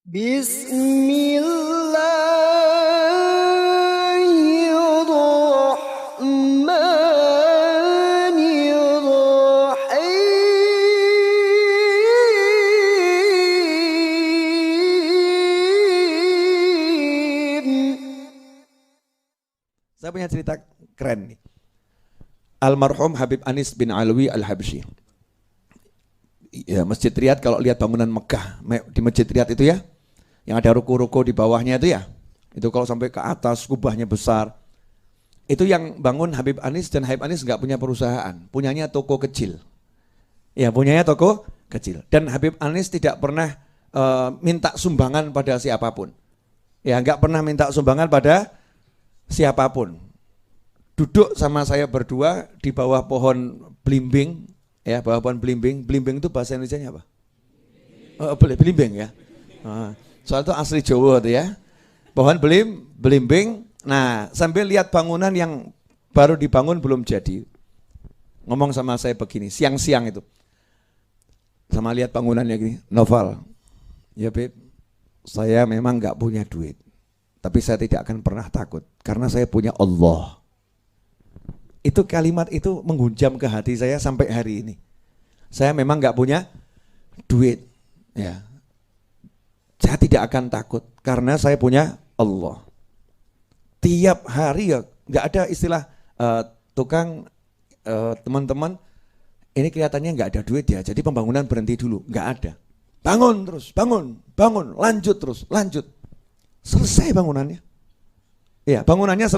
Bismillahirrahmanirrahim. Saya punya cerita keren nih. Almarhum Habib Anis bin Alwi Al-Habsyi. Ya, Masjid Riyadh, kalau lihat bangunan Mekah di Masjid Riyadh itu ya, yang ada ruko-ruko di bawahnya itu ya, itu kalau sampai ke atas kubahnya besar, itu yang bangun Habib Anis, dan Habib Anis nggak punya perusahaan, punyanya toko kecil. Ya, punyanya toko kecil. Dan Habib Anis tidak pernah minta sumbangan pada siapapun. Ya, nggak pernah minta sumbangan pada siapapun. Duduk sama saya berdua di bawah pohon belimbing. Ya, bawah pohon belimbing. Belimbing itu bahasa Indonesianya apa? Oh, belimbing ya. Soal itu asli Jawa itu ya. Pohon belimbing. Nah, sambil lihat bangunan yang baru dibangun belum jadi. Ngomong sama saya begini, siang-siang itu. Sama lihat bangunannya gini, Noval. Ya, Beb, saya memang nggak punya duit. Tapi saya tidak akan pernah takut karena saya punya Allah. Itu kalimat itu menghunjam ke hati saya sampai hari ini. Saya memang nggak punya duit, ya. Saya tidak akan takut karena saya punya Allah. Tiap hari ya nggak ada istilah tukang teman-teman ini kelihatannya nggak ada duit ya, jadi pembangunan berhenti dulu, nggak ada. Bangun terus, bangun, lanjut terus, lanjut. Selesai bangunannya. Ya, bangunannya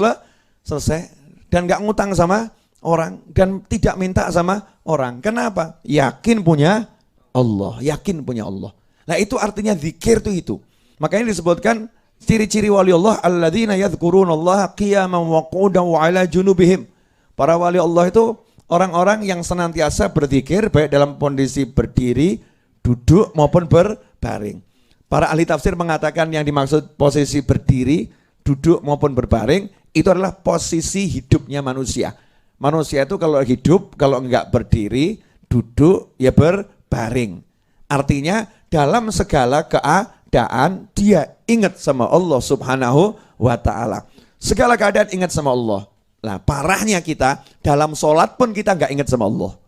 selesai. Dan gak ngutang sama orang, dan tidak minta sama orang. Kenapa? Yakin punya Allah, yakin punya Allah. Nah, itu artinya zikir itu. Makanya disebutkan ciri-ciri wali Allah, alladzina yadhkurunallaha qiyaman wa qu'udan wa 'ala junubihim. Para wali Allah itu orang-orang yang senantiasa berzikir baik dalam kondisi berdiri, duduk maupun berbaring. Para ahli tafsir mengatakan yang dimaksud posisi berdiri, duduk maupun berbaring itu adalah posisi hidupnya manusia. Manusia itu kalau hidup, kalau enggak berdiri, duduk, ya berbaring. Artinya dalam segala keadaan dia ingat sama Allah Subhanahu wa ta'ala. Segala keadaan ingat sama Allah. Nah, parahnya kita dalam sholat pun kita enggak ingat sama Allah.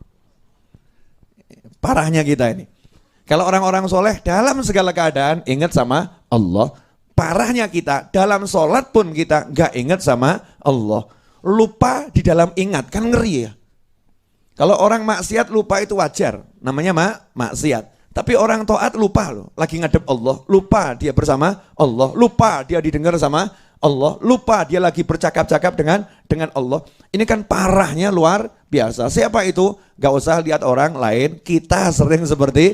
Parahnya kita ini. Kalau orang-orang soleh dalam segala keadaan ingat sama Allah. Parahnya kita dalam sholat pun kita nggak ingat sama Allah. Lupa di dalam ingat, kan ngeri ya. Kalau orang maksiat lupa itu wajar, namanya maksiat. Tapi orang taat lupa loh, lagi ngadep Allah, lupa dia bersama Allah, lupa dia didengar sama Allah, lupa dia lagi bercakap-cakap dengan Allah. Ini kan parahnya luar biasa. Siapa itu? Gak usah lihat orang lain, kita sering seperti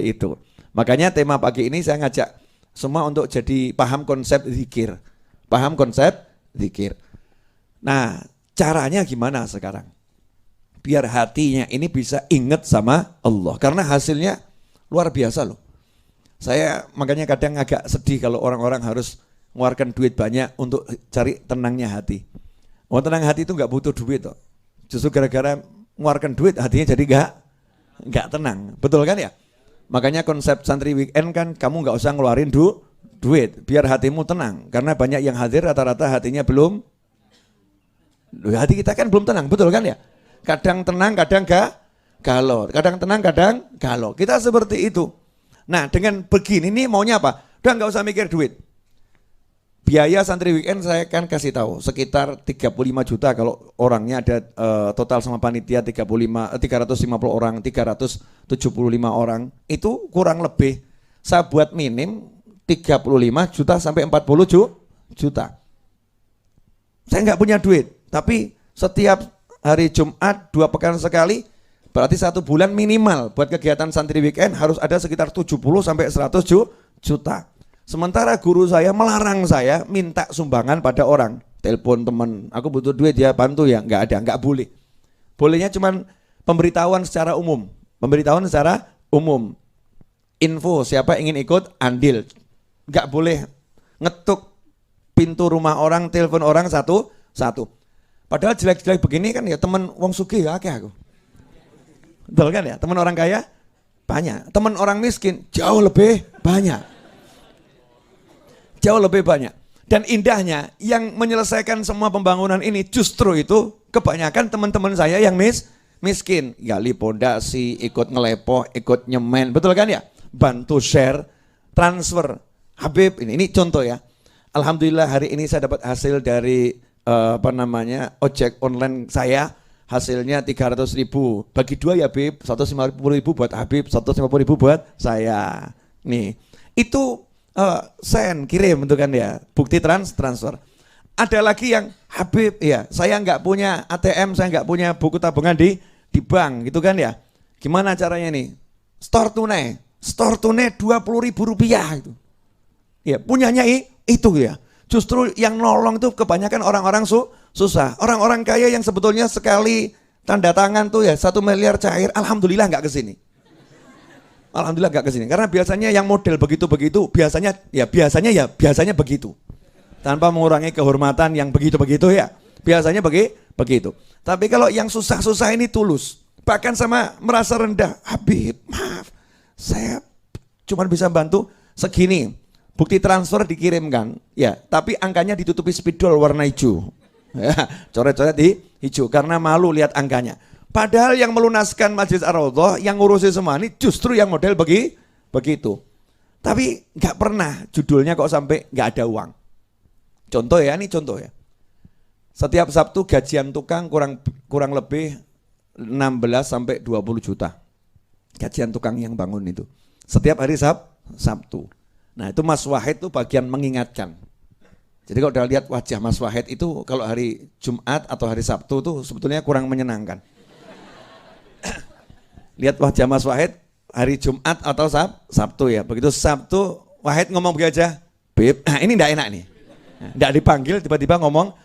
itu. Makanya tema pagi ini saya ngajak semua untuk jadi paham konsep zikir. Paham konsep zikir. Nah, caranya gimana sekarang? Biar hatinya ini bisa ingat sama Allah. Karena hasilnya luar biasa loh. Saya makanya kadang agak sedih kalau orang-orang harus mengeluarkan duit banyak untuk cari tenangnya hati. Oh, tenang hati itu nggak butuh duit toh. Justru gara-gara mengeluarkan duit hatinya jadi nggak tenang. Betul kan ya? Makanya konsep santri weekend kan kamu nggak usah ngeluarin duit biar hatimu tenang. Karena banyak yang hadir rata-rata hatinya belum. Hati kita kan belum tenang, betul kan ya? Kadang tenang, kadang galau. Kadang tenang, kadang galau. Kita seperti itu. Nah, dengan begini nih maunya apa? Udah nggak usah mikir duit. Biaya santri weekend saya kan kasih tahu sekitar 35 juta kalau orangnya ada total sama panitia 350 orang, 375 orang. Itu kurang lebih saya buat minim 35 juta sampai 40 juta. Saya nggak punya duit, tapi setiap hari Jumat 2 pekan sekali berarti 1 bulan minimal buat kegiatan santri weekend harus ada sekitar 70 sampai 100 juta. Sementara guru saya melarang saya minta sumbangan pada orang. Telepon teman, aku butuh duit ya bantu ya, nggak ada, nggak boleh. Bolehnya cuman pemberitahuan secara umum. Pemberitahuan secara umum. Info siapa ingin ikut andil. Nggak boleh ngetuk pintu rumah orang, telepon orang satu-satu. Padahal jelek-jelek begini kan ya teman wong sugih ya akeh aku. Betul kan ya? Teman orang kaya banyak, teman orang miskin jauh lebih banyak. Jauh lebih banyak. Dan indahnya yang menyelesaikan semua pembangunan ini justru itu kebanyakan teman-teman saya yang miskin. Gali pondasi, ikut ngelepoh, ikut nyemen, betul kan ya? Bantu share, transfer. Habib, ini contoh ya. Alhamdulillah hari ini saya dapat hasil dari ojek online saya. Hasilnya 300.000. Bagi dua ya Habib, 150.000 buat Habib, 150.000 buat saya. Nih, itu send, kirim itu kan ya, bukti transfer. Ada lagi yang Habib ya, saya nggak punya ATM, saya nggak punya buku tabungan di bank gitu kan ya. Gimana caranya nih? Store tunai 20.000 rupiah itu. Ya punyanya itu ya. Justru yang nolong itu kebanyakan orang-orang susah. Orang-orang kaya yang sebetulnya sekali tanda tangan tuh ya 1 miliar cair, alhamdulillah nggak kesini. Alhamdulillah gak kesini, karena biasanya yang model begitu-begitu, biasanya begitu. Tanpa mengurangi kehormatan yang begitu-begitu ya, biasanya begitu. Tapi kalau yang susah-susah ini tulus, bahkan sama merasa rendah, Habib maaf, saya cuma bisa bantu segini, bukti transfer dikirimkan, ya, tapi angkanya ditutupi spidol warna hijau, ya, coret-coret di hijau, karena malu lihat angkanya. Padahal yang melunaskan Masjid Ar-Raudhah, yang ngurusi semua ini justru yang model begitu. Tapi nggak pernah judulnya kok sampai nggak ada uang. Contoh ya, ini contoh ya. Setiap Sabtu gajian tukang kurang lebih 16 sampai 20 juta. Gajian tukang yang bangun itu. Setiap hari Sabtu. Nah itu Mas Wahid itu bagian mengingatkan. Jadi kalau udah lihat wajah Mas Wahid itu kalau hari Jumat atau hari Sabtu itu sebetulnya kurang menyenangkan. Lihat wajah Mas Wahid hari Jumat atau Sabtu ya. Begitu Sabtu Wahid ngomong begitu aja, Beb, nah ini enggak enak nih. Enggak dipanggil tiba-tiba ngomong,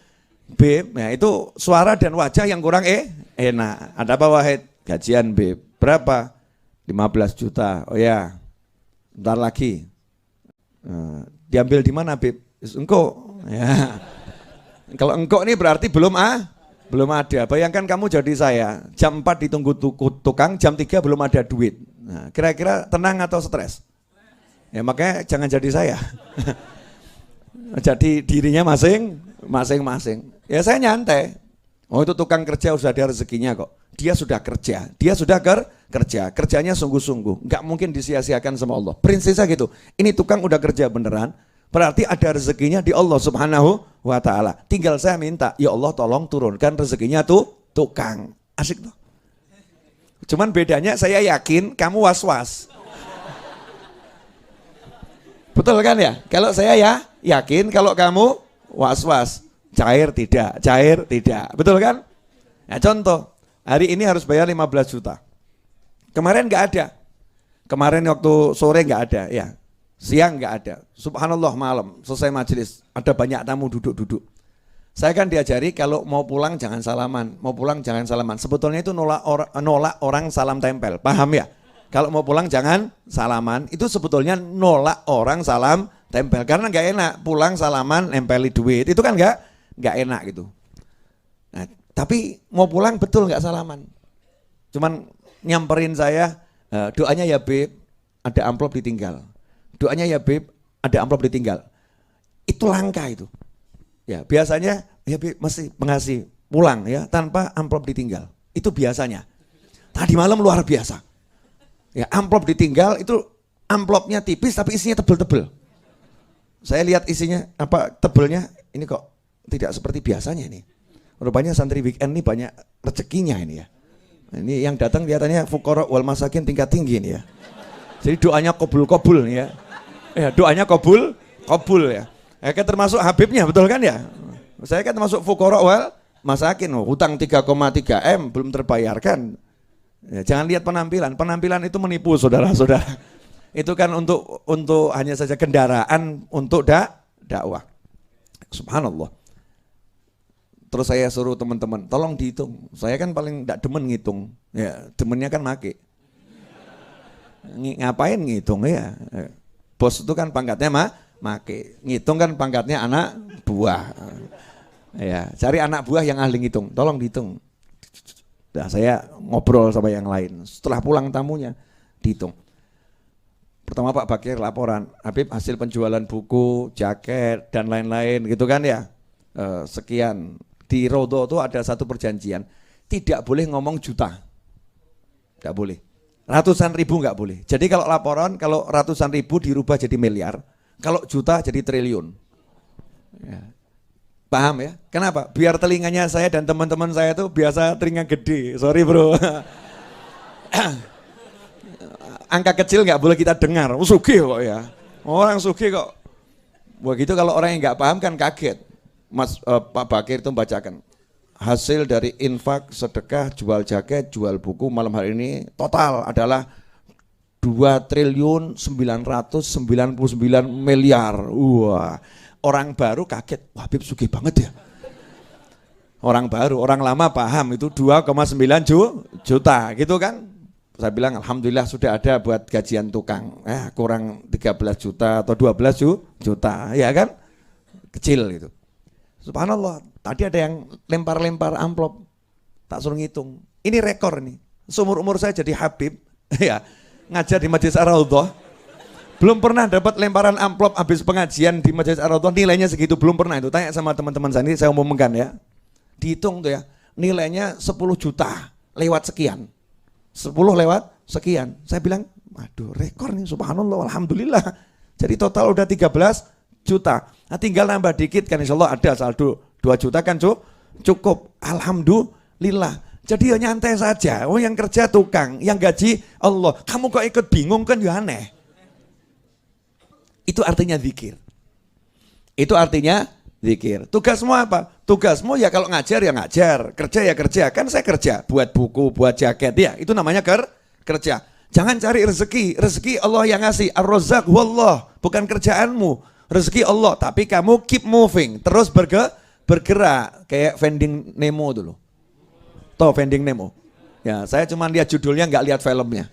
Beb, nah itu suara dan wajah yang kurang enak. Ada apa Wahid? Gajian Beb, berapa? 15 juta, oh ya, bentar lagi. Diambil di mana Beb? Engkau, ya. Kalau engkau ini berarti belum ada. Bayangkan kamu jadi saya, jam 4 ditunggu tukang, jam 3 belum ada duit. Nah, kira-kira tenang atau stres? Ya makanya jangan jadi saya. Jadi dirinya masing-masing. Ya saya nyantai. Oh itu tukang kerja sudah ada rezekinya kok. Dia sudah kerja. Kerjanya sungguh-sungguh. Nggak mungkin disia-siakan sama Allah. Prinsipnya gitu. Ini tukang udah kerja beneran. Berarti ada rezekinya di Allah Subhanahu wa ta'ala. Tinggal saya minta, ya Allah tolong turunkan rezekinya tuh tukang. Asik tuh. Cuman bedanya saya yakin kamu was-was. Betul kan ya? Kalau saya ya yakin, kalau kamu was-was. Cair tidak. Betul kan? Nah contoh, hari ini harus bayar 15 juta. Kemarin nggak ada. Kemarin waktu sore nggak ada ya. Siang nggak ada, subhanallah malam selesai majelis ada banyak tamu duduk. Saya kan diajari kalau mau pulang jangan salaman, Sebetulnya itu nolak orang salam tempel, paham ya? Kalau mau pulang jangan salaman, itu sebetulnya nolak orang salam tempel karena nggak enak pulang salaman nempeli duit, itu kan nggak enak gitu. Nah, tapi mau pulang betul nggak salaman, cuman nyamperin saya, doanya ya Beb, ada amplop ditinggal. Doanya ya Beb, ada amplop ditinggal. Itu langka itu. Ya biasanya ya Beb masih mengasih pulang ya tanpa amplop ditinggal. Itu biasanya. Tadi malam luar biasa. Ya amplop ditinggal itu amplopnya tipis tapi isinya tebel-tebel. Saya lihat isinya apa tebelnya ini kok tidak seperti biasanya ini. Rupanya santri weekend ini banyak rezekinya ini ya. Ini yang datang kelihatannya fuqara wal masakin tingkat tinggi ini ya. Jadi doanya kobul nih ya. Ya, doanya kobul ya. Kan termasuk Habibnya, betul kan ya? Saya kan termasuk fuqara wal masakin, hutang 3,3 M belum terbayarkan. Ya, jangan lihat penampilan itu menipu saudara-saudara. Itu kan untuk hanya saja kendaraan untuk dakwah. Subhanallah. Terus saya suruh teman-teman, tolong dihitung. Saya kan paling tidak demen ngitung. Ya, demennya kan make. Ngapain ngitung ya? Bos itu kan pangkatnya make, ngitung kan pangkatnya anak buah. Ya, cari anak buah yang ahli ngitung, tolong dihitung. Nah, saya ngobrol sama yang lain. Setelah pulang tamunya dihitung. Pertama Pak Bakir laporan, Habib hasil penjualan buku, jaket, dan lain-lain gitu kan ya. Sekian. Di Rodo itu ada satu perjanjian, tidak boleh ngomong juta. Tidak boleh. Ratusan ribu nggak boleh. Jadi kalau laporan, kalau ratusan ribu dirubah jadi miliar, kalau juta jadi triliun. Ya. Paham ya? Kenapa? Biar telinganya saya dan teman-teman saya tuh biasa telinga gede. Sorry bro. Angka kecil nggak boleh kita dengar. Sugih kok ya. Orang sugih kok. Begitu kalau orang yang nggak paham kan kaget. Pak Bakir itu membacakan hasil dari infak, sedekah, jual jaket, jual buku malam hari ini total adalah 2.999 miliar. Wah, orang baru kaget. Wah, Habib sugih banget ya. Orang baru, orang lama paham itu 2,9 juta gitu kan. Saya bilang alhamdulillah sudah ada buat gajian tukang. Kurang 13 juta atau 12 juta, ya kan? Kecil gitu. Subhanallah, tadi ada yang lempar-lempar amplop, tak suruh ngitung. Ini rekor nih, seumur-umur saya jadi Habib, ya ngajar di Majelis Ar-Raudhah, belum pernah dapat lemparan amplop habis pengajian di Majelis Ar-Raudhah, nilainya segitu, belum pernah itu. Tanya sama teman-teman saya, ini saya umumkan ya, dihitung tuh ya, nilainya 10 juta lewat sekian, 10 lewat sekian. Saya bilang, waduh rekor nih, subhanallah, alhamdulillah. Jadi total udah 13 juta. Nah, tinggal nambah dikit kan insya Allah ada saldo 2 juta kan cukup. Alhamdulillah. Jadi ya nyantai saja. Oh yang kerja tukang, yang gaji Allah. Kamu kok ikut bingung kan ya aneh. Itu artinya zikir. Itu artinya zikir. Tugasmu apa? Tugasmu ya kalau ngajar ya ngajar, kerja ya kerja. Kan saya kerja buat buku, buat jaket ya. Itu namanya kerja. Jangan cari rezeki. Rezeki Allah yang ngasih. Ar-Razzaq wallah, bukan kerjaanmu. Rezeki Allah, tapi kamu keep moving, terus bergerak kayak Finding Nemo dulu. Tahu Finding Nemo? Ya, saya cuma lihat judulnya, nggak lihat filmnya.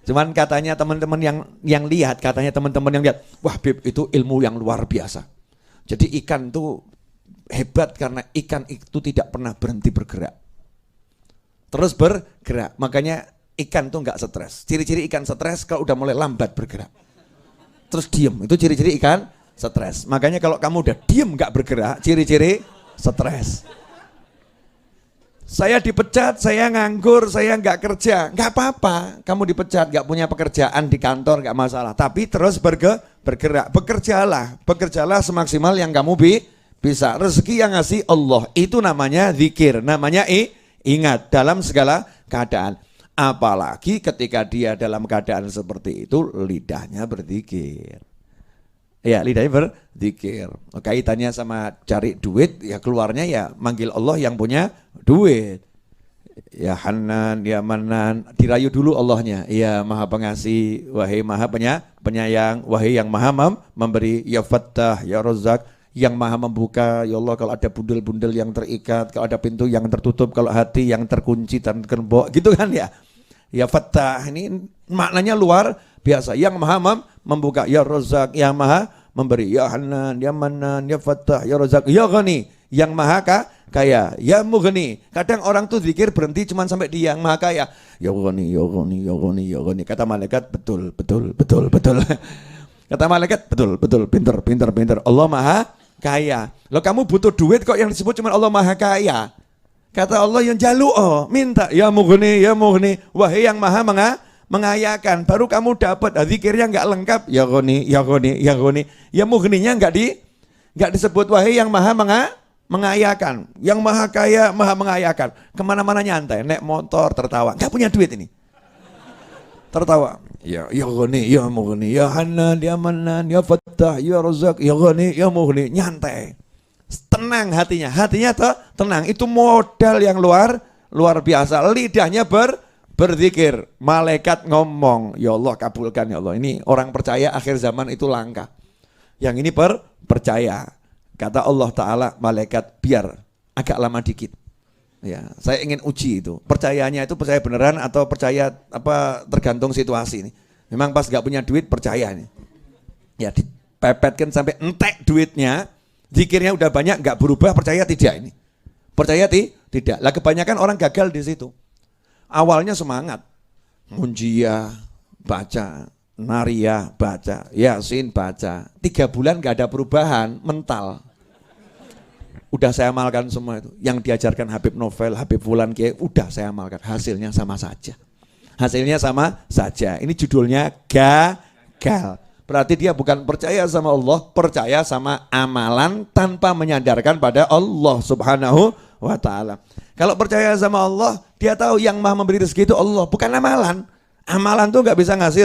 Cuman katanya teman-teman yang lihat, katanya teman-teman yang lihat, wah Bib itu ilmu yang luar biasa. Jadi ikan tuh hebat karena ikan itu tidak pernah berhenti bergerak. Terus bergerak, makanya ikan tuh nggak stres. Ciri-ciri ikan stres kalau udah mulai lambat bergerak. Terus diem, itu ciri-ciri ikan stres. Makanya kalau kamu udah diem gak bergerak, ciri-ciri stres. Saya dipecat, saya nganggur, saya gak kerja, gak apa-apa. Kamu dipecat, gak punya pekerjaan di kantor, gak masalah. Tapi terus bergerak, bekerjalah semaksimal yang kamu bisa. Rezeki yang ngasih Allah, itu namanya zikir, namanya ingat dalam segala keadaan. Apalagi ketika dia dalam keadaan seperti itu, lidahnya berzikir. Ya, lidahnya berzikir. Kaitannya sama cari duit, ya keluarnya ya manggil Allah yang punya duit. Ya Hanan, ya Manan, dirayu dulu Allahnya. Ya Maha Pengasih, wahai Maha Penyayang, wahai yang Maha memberi, ya Fattah, ya Razzaq, yang Maha membuka. Ya Allah, kalau ada bundel-bundel yang terikat, kalau ada pintu yang tertutup, kalau hati yang terkunci dan tergembok, gitu kan ya. Ya Fattah, ini maknanya luar biasa. Yang Maha membuka, ya Razzaq, yang Maha memberi, ya Hanan, ya Manan, ya Fattah, ya Razzaq, ya Ghani, yang Maha kaya, ya Mughni. Kadang orang tuh zikir berhenti cuma sampai di yang Maha kaya. Ya Ghani, ya Ghani, ya Ghani, ya Ghani. Kata malaikat, betul. Kata malaikat, betul, pinter. Allah Maha kaya. Loh kamu butuh duit kok yang disebut cuma Allah Maha kaya. Kata Allah yang jaluk minta, ya Mughni, wahai yang Maha mengayakan. Baru kamu dapat, zikirnya enggak lengkap. Ya Ghani. Ya Mughninya enggak disebut, wahai yang Maha mengayakan. Yang Maha kaya, Maha mengayakan. Kemana-mana nyantai, naik motor tertawa. Enggak punya duit ini. Tertawa. Ya Ghani, ya Mughni, ya Hanan, ya Manan, ya Fattah, ya Razzaq, ya Ghani, ya Mughni. Nyantai. Tenang hatinya tenang. Itu modal yang luar biasa. Lidahnya berzikir. Malaikat ngomong, ya Allah kabulkan ya Allah. Ini orang percaya akhir zaman itu langka. Yang ini percaya. Kata Allah Ta'ala, malaikat biar agak lama dikit. Ya, saya ingin uji itu. Percayanya itu percaya beneran atau percaya tergantung situasi ini. Memang pas gak punya duit percaya nih. Ya dipepetkan sampai entek duitnya. Zikirnya udah banyak, nggak berubah, percaya tidak ini? Percaya tidak. Lah kebanyakan orang gagal di situ. Awalnya semangat, munjiah, baca, Nariyah baca, Yasin baca. 3 bulan gak ada perubahan, mental. Udah saya amalkan semua itu. Yang diajarkan Habib Novel, Habib Fulan Kiai, udah saya amalkan. Hasilnya sama saja. Hasilnya sama saja. Ini judulnya gagal. Berarti dia bukan percaya sama Allah, percaya sama amalan tanpa menyandarkan pada Allah Subhanahu wa ta'ala. Kalau percaya sama Allah, dia tahu yang maha memberi rezeki itu Allah, bukan amalan. Amalan tuh gak bisa ngasih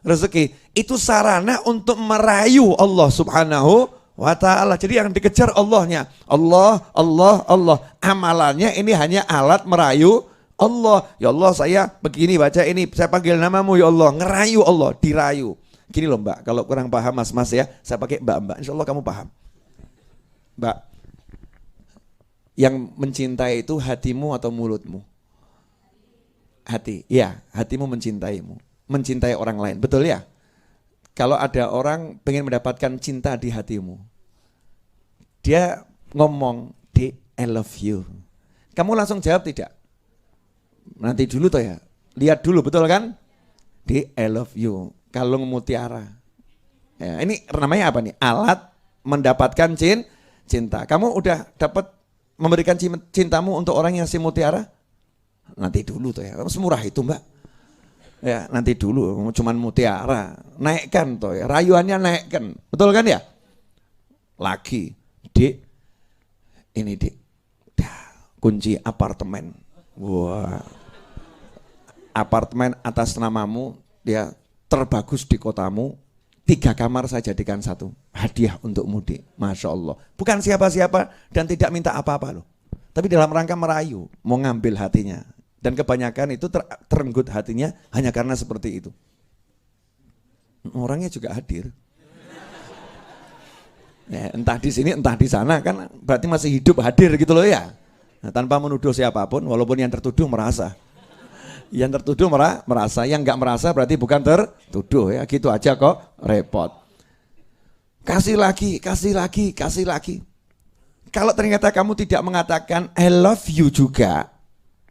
rezeki. Itu sarana untuk merayu Allah Subhanahu wa ta'ala. Jadi yang dikejar Allahnya. Allah, Allah, Allah. Amalannya ini hanya alat merayu Allah. Ya Allah, saya begini baca ini, saya panggil namamu ya Allah, ngerayu Allah, dirayu. Gini loh Mbak, kalau kurang paham mas-mas ya, saya pakai mbak-mbak, insya Allah kamu paham. Mbak, yang mencintai itu hatimu atau mulutmu? Hati, ya, hatimu mencintaimu, mencintai orang lain, betul ya? Kalau ada orang pengen mendapatkan cinta di hatimu, dia ngomong, "Di, I love you." Kamu langsung jawab tidak? Nanti dulu toh ya, lihat dulu, betul kan? Di, I love you. Kalung mutiara. Ya, ini namanya apa nih? Alat mendapatkan cinta. Kamu udah dapat memberikan cintamu untuk orang yang si mutiara? Nanti dulu tuh ya. Semurah itu Mbak. Ya, nanti dulu. Cuman mutiara. Naikkan tuh ya. Rayuannya naikkan. Betul kan ya? Lagi. Dik. Ini dik. Kunci apartemen. Wah. Apartemen atas namamu. Dia terbagus di kotamu, 3 kamar saya jadikan 1, hadiah untuk mudik, Masya Allah. Bukan siapa-siapa dan tidak minta apa-apa loh, tapi dalam rangka merayu, mau ngambil hatinya. Dan kebanyakan itu terenggut hatinya hanya karena seperti itu. Orangnya juga hadir. Ya, entah di sini, entah di sana, kan berarti masih hidup hadir gitu loh ya. Nah, tanpa menuduh siapapun, walaupun yang tertuduh merasa. Yang tertuduh merasa, yang nggak merasa berarti bukan tertuduh ya, gitu aja kok repot. Kasih lagi, kasih lagi, kasih lagi. Kalau ternyata kamu tidak mengatakan I love you juga,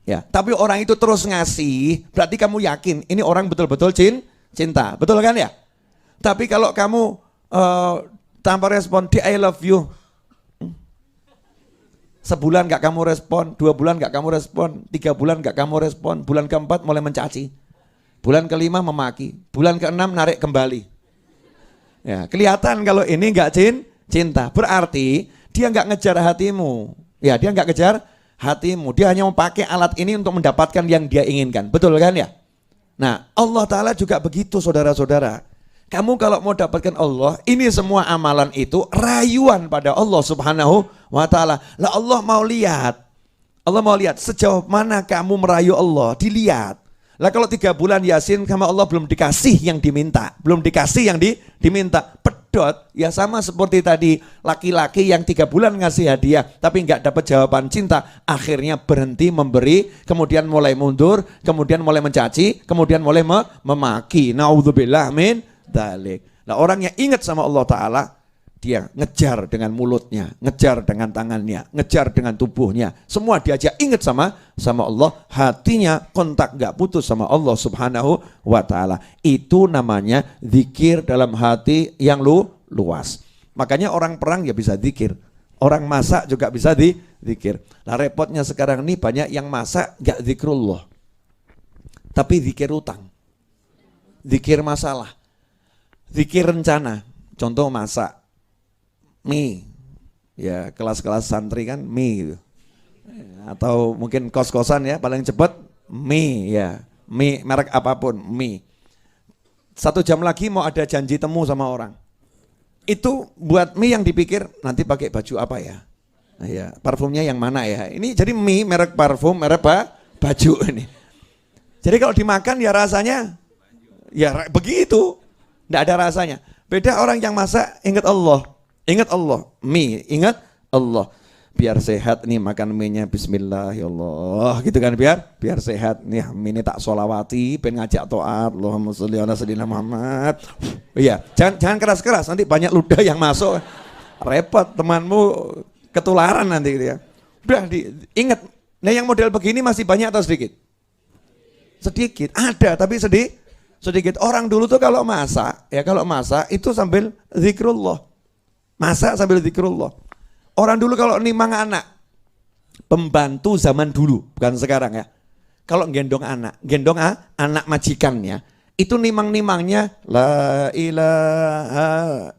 ya, tapi orang itu terus ngasih, berarti kamu yakin ini orang betul-betul cinta, betul kan ya? Tapi kalau kamu tanpa respon, di I love you, sebulan gak kamu respon, 2 bulan gak kamu respon, 3 bulan gak kamu respon, bulan ke-4 mulai mencaci, bulan ke-5 memaki, bulan ke-6 narik kembali. Ya, kelihatan kalau ini gak cinta, berarti dia gak ngejar hatimu. Ya, dia gak ngejar hatimu, dia hanya mau pakai alat ini untuk mendapatkan yang dia inginkan, betul kan ya? Nah, Allah Ta'ala juga begitu saudara-saudara. Kamu kalau mau dapatkan Allah, ini semua amalan itu rayuan pada Allah Subhanahu wa ta'ala. Lah Allah mau lihat sejauh mana kamu merayu Allah, dilihat. Lah kalau 3 bulan Yasin sama Allah belum dikasih yang diminta, belum dikasih yang diminta, pedot, ya sama seperti tadi laki-laki yang 3 bulan ngasih hadiah tapi nggak dapat jawaban cinta, akhirnya berhenti memberi, kemudian mulai mundur, kemudian mulai mencaci, kemudian mulai memaki. Naudzubillah min dalik. Nah, orang yang ingat sama Allah Ta'ala, dia ngejar dengan mulutnya, ngejar dengan tangannya, ngejar dengan tubuhnya, semua diajak ingat sama Allah, hatinya kontak gak putus sama Allah Subhanahu wa Ta'ala. Itu namanya zikir dalam hati yang luas. Makanya orang perang ya bisa zikir, orang masak juga bisa zikir. Nah, repotnya sekarang ini banyak yang masak gak zikrullah, tapi zikir utang, zikir masalah, zikir rencana. Contoh masak mie, ya kelas-kelas santri kan mie gitu. Atau mungkin kos-kosan ya, paling cepat mie ya, mie merek apapun mie. 1 jam lagi mau ada janji temu sama orang, itu buat mie yang dipikir nanti pakai baju apa ya, nah, ya parfumnya yang mana ya. Ini jadi mie merek parfum, merek baju ini. Jadi kalau dimakan ya rasanya ya begitu, tidak ada rasanya. Beda orang yang masak ingat Allah. Ingat Allah, mie, ingat Allah. Biar sehat nih makan mie-nya, bismillah ya Allah, gitu kan, biar sehat nih, mie ini tak sholawati, pengen ngajak to'at, Allahumma sholli ala sayyidina Muhammad. Iya, jangan keras-keras, nanti banyak ludah yang masuk, repot, temanmu ketularan nanti gitu ya. Udah ingat, nah yang model begini masih banyak atau sedikit? Sedikit, ada tapi sedikit. Orang dulu tuh kalau masak itu sambil zikrullah. Masak sambil zikrullah. Orang dulu kalau nimang anak, pembantu zaman dulu, bukan sekarang ya. Kalau gendong anak majikannya, itu nimang-nimangnya la ilaha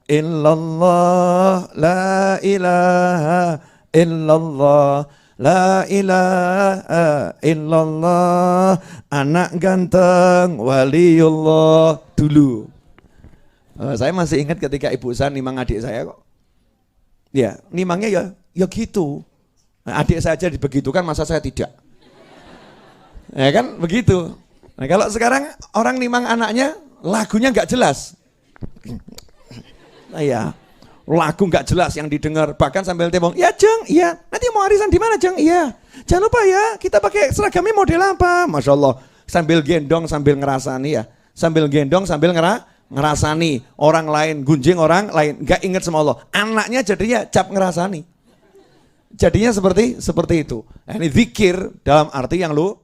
illallah, la ilaha illallah, la ilaha illallah, anak ganteng waliullah dulu. Saya masih ingat ketika ibu saya nimang adik saya kok. Ya, nimangnya ya gitu. Nah, adik saya aja dibegitukan, masa saya tidak? Ya kan begitu. Nah, kalau sekarang orang nimang anaknya lagunya nggak jelas. Nah, ya, lagu nggak jelas yang didengar, bahkan sambil tembong, ya Jeng, iya, nanti mau arisan di mana Jeng, iya, jangan lupa ya, kita pakai seragamnya model apa, Masya Allah, sambil gendong sambil ngerasani ya, sambil gendong sambil ngerasani, orang lain gunjing orang lain, nggak inget sama Allah, anaknya jadinya cap ngerasani, jadinya seperti itu. Nah, ini zikir dalam arti yang lu